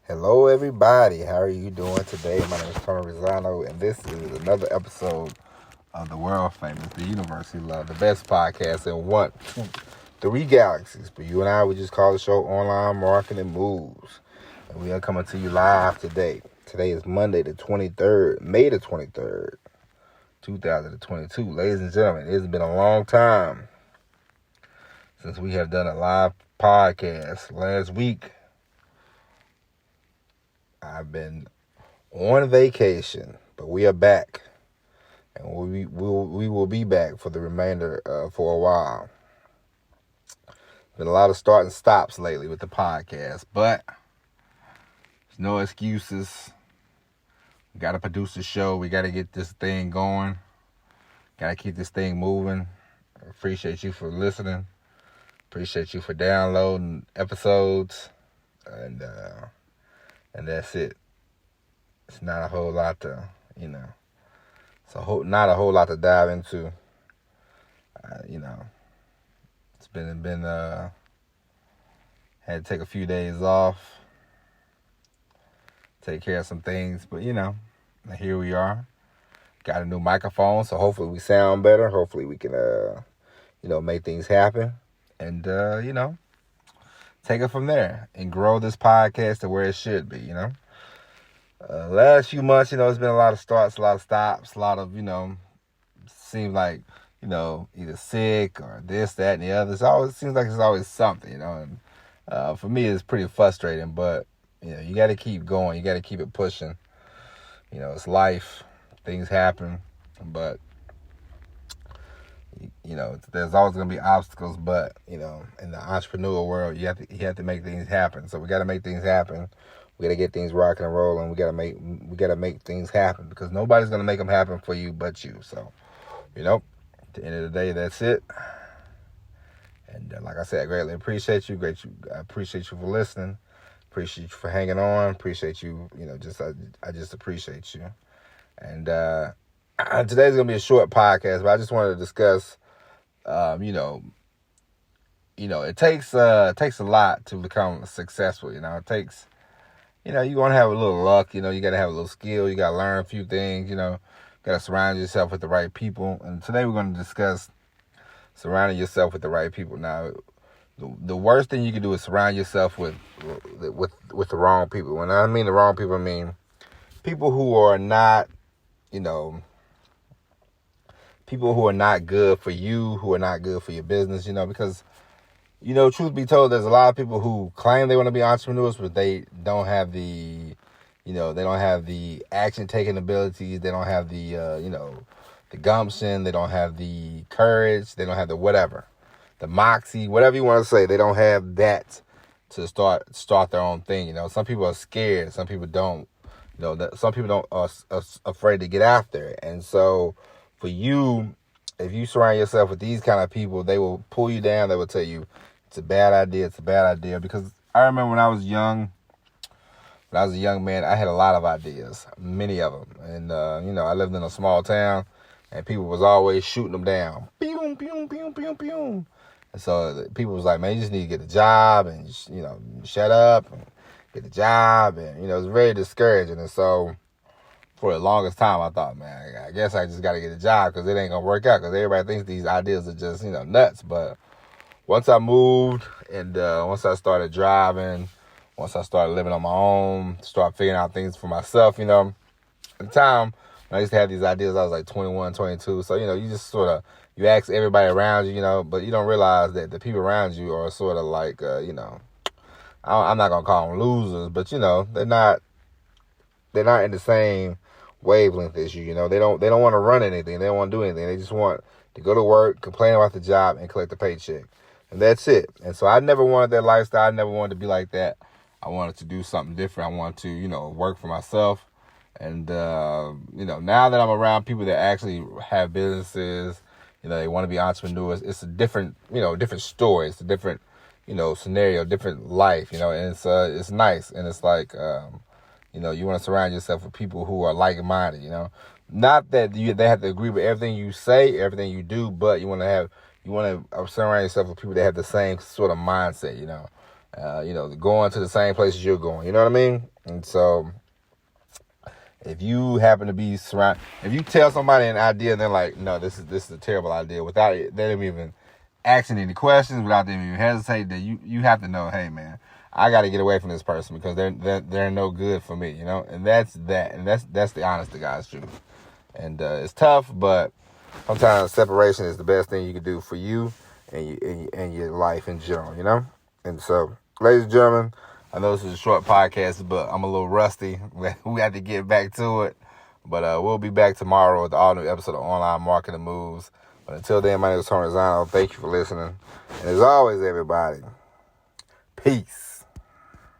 Hello, everybody. How are you doing today? My name is Tony Rizzano, and this is another episode of the world famous, the University Love, the best podcast in 3 galaxies. But you and I, we just call the show Online Marketing Moves. And we are coming to you live today. Today is Monday, the 23rd, May the 23rd, 2022. Ladies and gentlemen, it's been a long time since we have done a live podcast. Last week, I've been on vacation, but we are back, and we will be back for the remainder for a while. Been a lot of start and stops lately with the podcast, but there's no excuses. We got to produce the show. We got to get this thing going. Got to keep this thing moving. I appreciate you for listening. Appreciate you for downloading episodes, and that's it. It's not a whole lot to, it's not a whole lot to dive into. It's been had to take a few days off, take care of some things, but here we are. Got a new microphone, so hopefully we sound better. Hopefully we can, make things happen, and take it from there and grow this podcast to where it should be, Last few months, it's been a lot of starts, a lot of stops, a lot of, seems like, either sick or this, that, and the other. It seems like there's always something, and for me, it's pretty frustrating, but, you got to keep going. You got to keep it pushing. It's life. Things happen, but there's always going to be obstacles, but, in the entrepreneurial world, you have to make things happen. So we got to make things happen. We got to get things rocking and rolling. We got to make things happen, because nobody's going to make them happen for you but you. So, at the end of the day, that's it. And like I said, I greatly appreciate you. I appreciate you for listening. Appreciate you for hanging on. Appreciate you, I just appreciate you. And today's going to be a short podcast, but I just wanted to discuss, it takes a lot to become successful. It takes, you're going to have a little luck, you got to have a little skill. You got to learn a few things, got to surround yourself with the right people. And today we're going to discuss surrounding yourself with the right people. Now, the worst thing you can do is surround yourself with the wrong people. When I mean the wrong people, I mean people who are not, people who are not good for you, who are not good for your business, because, truth be told, there's a lot of people who claim they want to be entrepreneurs, but they don't have the, they don't have the action-taking abilities. They don't have the, the gumption. They don't have the courage. They don't have the whatever, the moxie, whatever you want to say. They don't have that to start their own thing. Some people are scared. Some people don't. Some people don't are afraid to get after it. And so for you, if you surround yourself with these kind of people, they will pull you down. They will tell you it's a bad idea. It's a bad idea. Because I remember when I was a young man, I had a lot of ideas, many of them. And, I lived in a small town, and people was always shooting them down. Pew, pew, pew, pew, pew. And so people was like, man, you just need to get a job and, shut up and get a job. And, it was very discouraging. And so for the longest time, I thought, man, I guess I just got to get a job, because it ain't going to work out, because everybody thinks these ideas are just, nuts. But once I moved, and once I started driving, once I started living on my own, start figuring out things for myself, at the time when I used to have these ideas, I was like 21, 22. So, you just sort of, you ask everybody around you, but you don't realize that the people around you are sort of like, I'm not going to call them losers, but, they're not in the same wavelength as you. They don't want to run anything. They don't want to do anything. They just want to go to work, complain about the job, and collect the paycheck. And that's it. And so I never wanted that lifestyle. I never wanted to be like that. I wanted to do something different. I wanted to, work for myself. And, now that I'm around people that actually have businesses, they want to be entrepreneurs, it's a different, different story. It's a different, scenario, different life, and it's nice. And it's like, you want to surround yourself with people who are like-minded, Not that they have to agree with everything you say, everything you do, but you want to surround yourself with people that have the same sort of mindset, going to the same places you're going. You know what I mean? And so if you happen to be surrounded, if you tell somebody an idea and they're like, no, this is a terrible idea, without them even asking any questions, without them even hesitating, that you have to know, hey man, I got to get away from this person because they're no good for me, you know. And that's the honest to God's truth. And it's tough, but sometimes separation is the best thing you can do for you and your life in general, you know. And so, ladies and gentlemen, I know this is a short podcast, but I'm a little rusty. We have to get back to it. But we'll be back tomorrow with the all-new episode of Online Marketing Moves. But until then, my name is Tony Zano. Thank you for listening. And as always, everybody, peace.